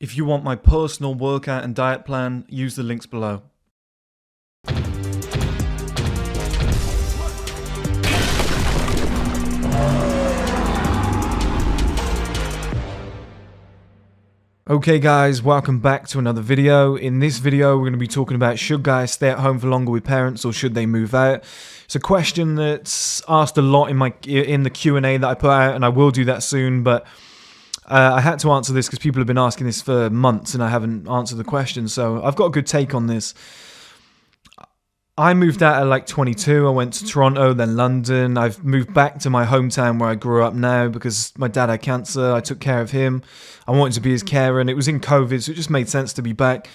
If you want my personal workout and diet plan, use the links below. Okay guys, welcome back to another video. In this video we're going to be talking about should guys stay at home for longer with parents or should they move out. It's a question that's asked a lot in the Q&A that I put out, and I will do that soon, but I had to answer this because people have been asking this for months and I haven't answered the question, so I've got a good take on this. I moved out at like 22, I went to Toronto, then London. I've moved back to my hometown where I grew up now because my dad had cancer. I took care of him. I wanted to be his carer, and it was in COVID, so it just made sense to be back.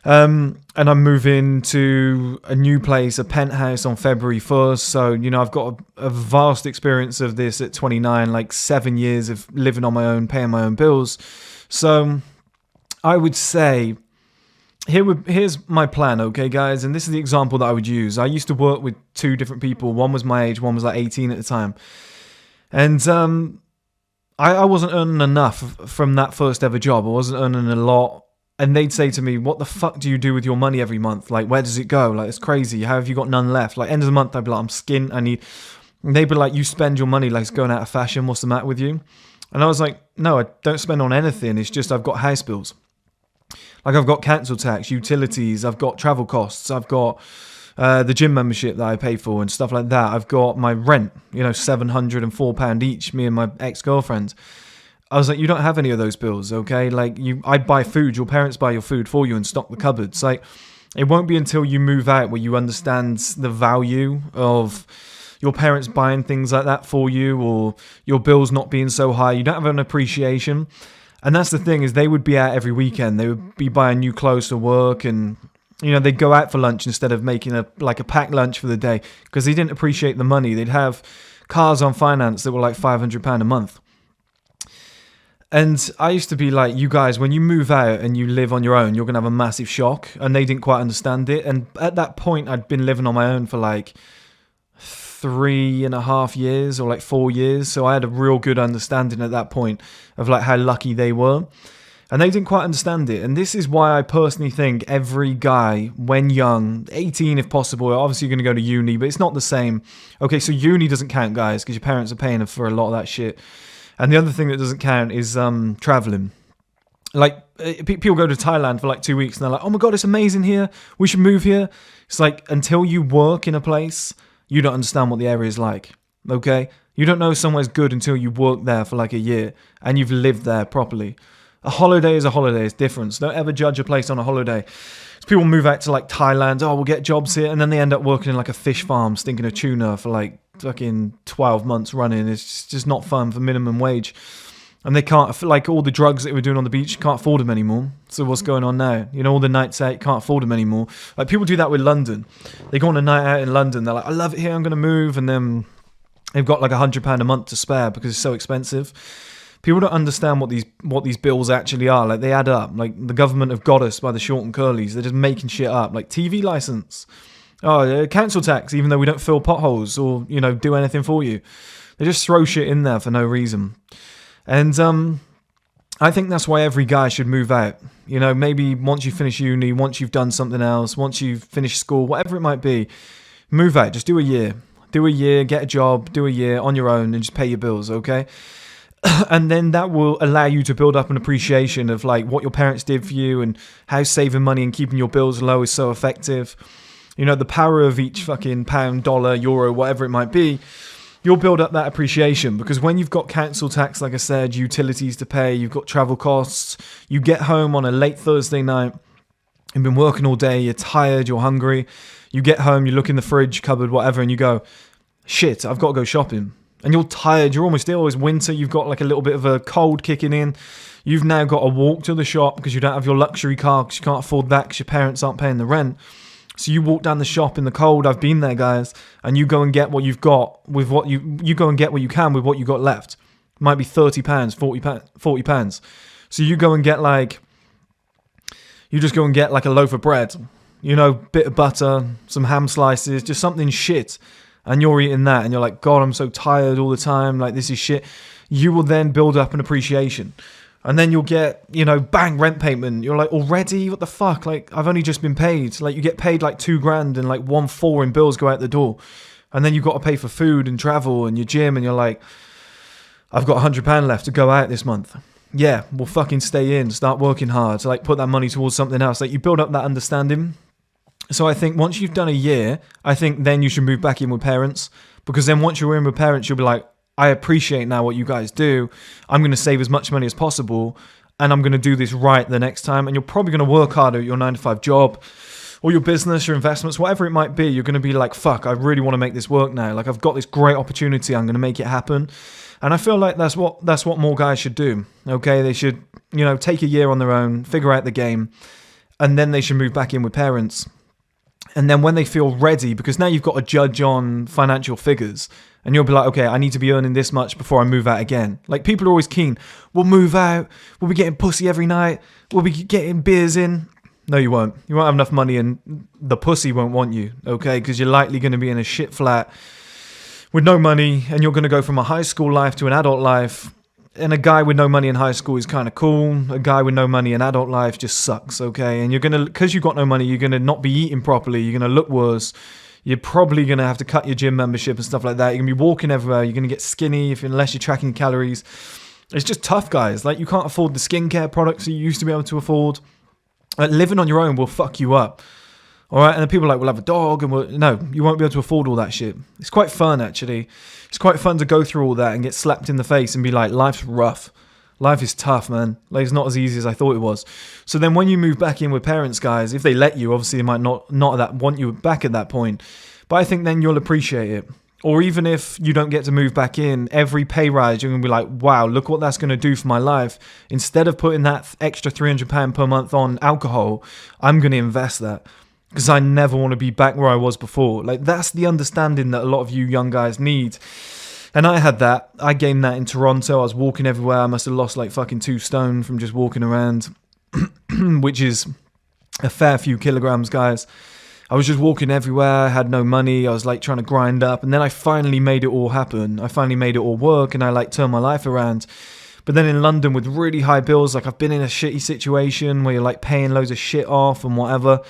And I'm moving to a new place, a penthouse, on February 1st. So, you know, I've got a vast experience of this at 29, like 7 years of living on my own, paying my own bills. So I would say, here's my plan, okay, guys? And this is the example that I would use. I used to work with two different people. One was my age, one was like 18 at the time. And I wasn't earning enough from that first ever job. I wasn't earning a lot. And they'd say to me, what the fuck do you do with your money every month? Like, where does it go? Like, it's crazy. How have you got none left? Like, end of the month, I'd be like, I'm skint. And they'd be like, you spend your money like it's going out of fashion. What's the matter with you? And I was like, no, I don't spend on anything. It's just I've got house bills. Like, I've got council tax, utilities, I've got travel costs, I've got the gym membership that I pay for and stuff like that. I've got my rent, you know, £704 each, me and my ex-girlfriend. I was like, you don't have any of those bills, okay? Like, I buy food, your parents buy your food for you and stock the cupboards. Like, it won't be until you move out where you understand the value of your parents buying things like that for you, or your bills not being so high. You don't have an appreciation. And that's the thing, is they would be out every weekend. They would be buying new clothes for work, and, you know, they'd go out for lunch instead of making a packed lunch for the day, because they didn't appreciate the money. They'd have cars on finance that were like £500 a month. And I used to be like, you guys, when you move out and you live on your own, you're going to have a massive shock. And they didn't quite understand it. And at that point, I'd been living on my own for like 3.5 years or like 4 years. So I had a real good understanding at that point of like how lucky they were. And they didn't quite understand it. And this is why I personally think every guy, when young, 18 if possible, obviously you're going to go to uni, but it's not the same. Okay, so uni doesn't count, guys, because your parents are paying for a lot of that shit. And the other thing that doesn't count is traveling. Like, people go to Thailand for like 2 weeks and they're like, oh my God, it's amazing here. We should move here. It's like, until you work in a place, you don't understand what the area is like, okay? You don't know somewhere's good until you work there for like a year and you've lived there properly. A holiday is a holiday. It's different. So don't ever judge a place on a holiday. So people move out to like Thailand. Oh, we'll get jobs here. And then they end up working in like a fish farm stinking of tuna for like fucking 12 months running. It's just not fun for minimum wage. And they can't, like, all the drugs that we were doing on the beach, can't afford them anymore. So what's going on now? You know, all the nights out, can't afford them anymore. Like, people do that with London. They go on a night out in London. They're like, I love it here, I'm going to move. And then they've got like £100 a month to spare because it's so expensive. People don't understand what these bills actually are. Like, they add up. Like, the government have got us by the short and curlies. They're just making shit up. Like, TV license. Oh, council tax, even though we don't fill potholes or, you know, do anything for you. They just throw shit in there for no reason. And I think that's why every guy should move out. You know, maybe once you finish uni, once you've done something else, once you've finished school, whatever it might be, move out. Just do a year. Do a year, get a job, do a year on your own and just pay your bills, okay? And then that will allow you to build up an appreciation of like what your parents did for you and how saving money and keeping your bills low is so effective. You know, the power of each fucking pound, dollar, euro, whatever it might be. You'll build up that appreciation, because when you've got council tax, like I said, utilities to pay, you've got travel costs, you get home on a late Thursday night, you've been working all day, you're tired, you're hungry, you get home, you look in the fridge, cupboard, whatever, and you go, shit, I've got to go shopping. And you're tired, you're almost ill, it's winter, you've got like a little bit of a cold kicking in, you've now got to walk to the shop because you don't have your luxury car, because you can't afford that because your parents aren't paying the rent. So you walk down the shop in the cold, I've been there, guys, and you go and get what you've got with what you go and get what you can with what you got left. It might be £30, £40. So you go and get like, you just go and get like a loaf of bread, you know, bit of butter, some ham slices, just something shit. And you're eating that and you're like, God, I'm so tired all the time. Like, this is shit. You will then build up an appreciation. And then you'll get, bang, rent payment. You're like, already? What the fuck? Like, I've only just been paid. Like, you get paid like $2,000 and like 1,400 in bills go out the door. And then you've got to pay for food and travel and your gym. And you're like, I've got £100 left to go out this month. Yeah, we'll fucking stay in, start working hard. So like, put that money towards something else. Like, you build up that understanding. So I think once you've done a year, I think then you should move back in with parents. Because then once you're in with parents, you'll be like, I appreciate now what you guys do. I'm going to save as much money as possible, and I'm going to do this right the next time. And you're probably going to work harder at your 9-to-5 job or your business, your investments, whatever it might be. You're going to be like, fuck, I really want to make this work now. Like, I've got this great opportunity. I'm going to make it happen. And I feel like that's what more guys should do. Okay, they should, take a year on their own, figure out the game, and then they should move back in with parents. And then when they feel ready, because now you've got to judge on financial figures, and you'll be like, okay, I need to be earning this much before I move out again. Like, people are always keen. We'll move out. We'll be getting pussy every night. We'll be getting beers in. No, you won't. You won't have enough money, and the pussy won't want you, okay? Because you're likely going to be in a shit flat with no money, and you're going to go from a high school life to an adult life. And a guy with no money in high school is kind of cool. A guy with no money in adult life just sucks, okay? And you're going to, because you've got no money, you're going to not be eating properly. You're going to look worse. You're probably going to have to cut your gym membership and stuff like that. You're going to be walking everywhere. You're going to get skinny unless you're tracking calories. It's just tough, guys. Like, you can't afford the skincare products you used to be able to afford. Living on your own will fuck you up. All right, and then people are like, we'll have a dog, and no, you won't be able to afford all that shit. It's quite fun, actually. It's quite fun to go through all that and get slapped in the face and be like, life's rough. Life is tough, man. Like, it's not as easy as I thought it was. So then when you move back in with parents, guys, if they let you, obviously they might not want you back at that point. But I think then you'll appreciate it. Or even if you don't get to move back in, every pay rise, you're going to be like, wow, look what that's going to do for my life. Instead of putting that extra £300 per month on alcohol, I'm going to invest that. Because I never want to be back where I was before. Like, that's the understanding that a lot of you young guys need. And I had that. I gained that in Toronto. I was walking everywhere. I must have lost like fucking 2 stone from just walking around, which is a fair few kilograms, guys. I was just walking everywhere. I had no money. I was like trying to grind up. And then I finally made it all happen. I finally made it all work, and I like turned my life around. But then in London with really high bills, like, I've been in a shitty situation where you're like paying loads of shit off and whatever.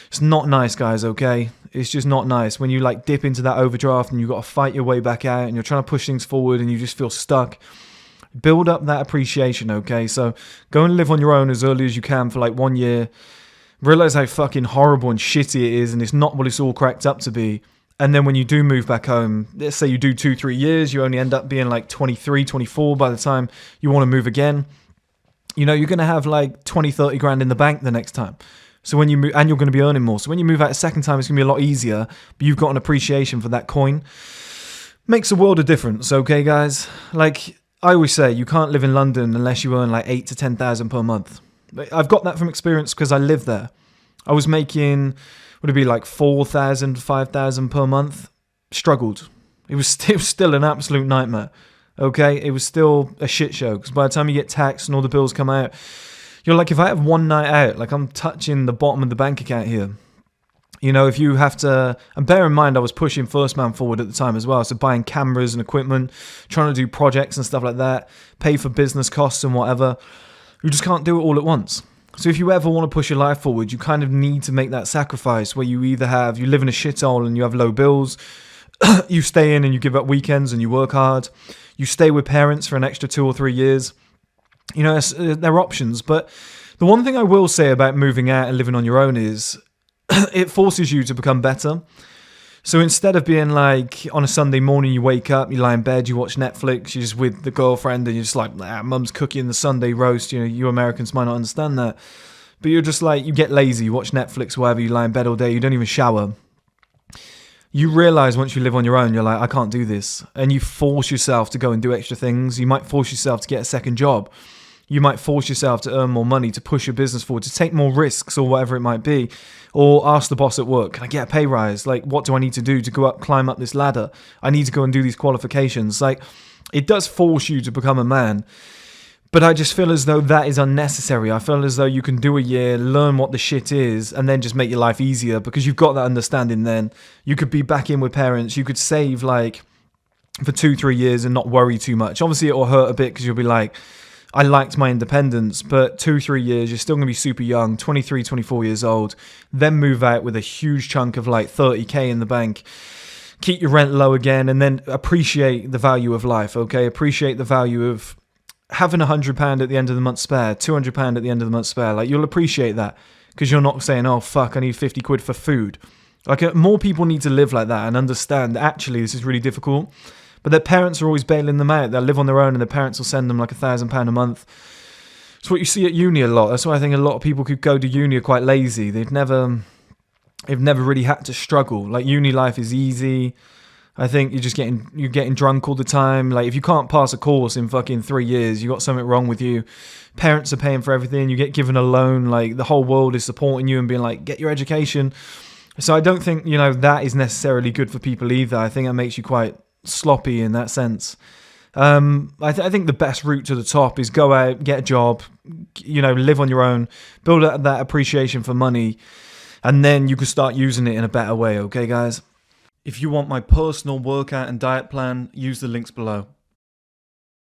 It's not nice, guys, okay? It's just not nice when you like dip into that overdraft and you've got to fight your way back out and you're trying to push things forward and you just feel stuck. Build up that appreciation, okay? So go and live on your own as early as you can for like 1 year. Realize how fucking horrible and shitty it is, and it's not what it's all cracked up to be. And then when you do move back home, let's say you do 2-3 years, you only end up being like 23, 24 by the time you want to move again. You're going to have like 20, 30 grand in the bank the next time. So when you move, and you're going to be earning more. So when you move out a second time, it's going to be a lot easier, but you've got an appreciation for that coin. Makes a world of difference, okay, guys? Like, I always say, you can't live in London unless you earn like 8,000 to 10,000 per month. I've got that from experience because I lived there. I was making, would it be like 4,000, 5,000 per month? Struggled. It was still an absolute nightmare, okay? It was still a shit show because by the time you get taxed and all the bills come out, you're like, if I have one night out, like, I'm touching the bottom of the bank account here. If you have to, and bear in mind, I was pushing First Man Forward at the time as well. So buying cameras and equipment, trying to do projects and stuff like that, pay for business costs and whatever. You just can't do it all at once. So if you ever want to push your life forward, you kind of need to make that sacrifice where you live in a shithole and you have low bills, you stay in and you give up weekends and you work hard, you stay with parents for an extra 2 or 3 years. There are options, but the one thing I will say about moving out and living on your own is it forces you to become better. So instead of being like on a Sunday morning, you wake up, you lie in bed, you watch Netflix, you're just with the girlfriend and you're just like, mum's cooking the Sunday roast. You Americans might not understand that. But you're just like, you get lazy, you watch Netflix, whatever, you lie in bed all day, you don't even shower. You realize once you live on your own, you're like, I can't do this. And you force yourself to go and do extra things. You might force yourself to get a second job. You might force yourself to earn more money, to push your business forward, to take more risks or whatever it might be. Or ask the boss at work, can I get a pay rise? Like, what do I need to do to climb up this ladder? I need to go and do these qualifications. Like, it does force you to become a man. But I just feel as though that is unnecessary. I feel as though you can do a year, learn what the shit is, and then just make your life easier because you've got that understanding then. You could be back in with parents. You could save, like, for 2-3 years and not worry too much. Obviously, it'll hurt a bit because you'll be like, I liked my independence, but 2-3 years, you're still going to be super young, 23, 24 years old, then move out with a huge chunk of like 30k in the bank, keep your rent low again, and then appreciate the value of life, okay? Appreciate the value of having £100 at the end of the month spare, £200 at the end of the month spare. Like, you'll appreciate that because you're not saying, oh, fuck, I need 50 quid for food. Like, more people need to live like that and understand that actually this is really difficult. But their parents are always bailing them out. They'll live on their own and their parents will send them like £1,000 a month. It's what you see at uni a lot. That's why I think a lot of people who go to uni are quite lazy. They've never really had to struggle. Like, uni life is easy. I think you're getting drunk all the time. Like, if you can't pass a course in fucking 3 years, you got something wrong with you. Parents are paying for everything. You get given a loan. Like, the whole world is supporting you and being like, get your education. So I don't think, that is necessarily good for people either. I think that makes you quite sloppy in that sense. I think the best route to the top is go out, get a job, live on your own, build up that appreciation for money, and then you can start using it in a better way, okay, guys? If you want my personal workout and diet plan, use the links below.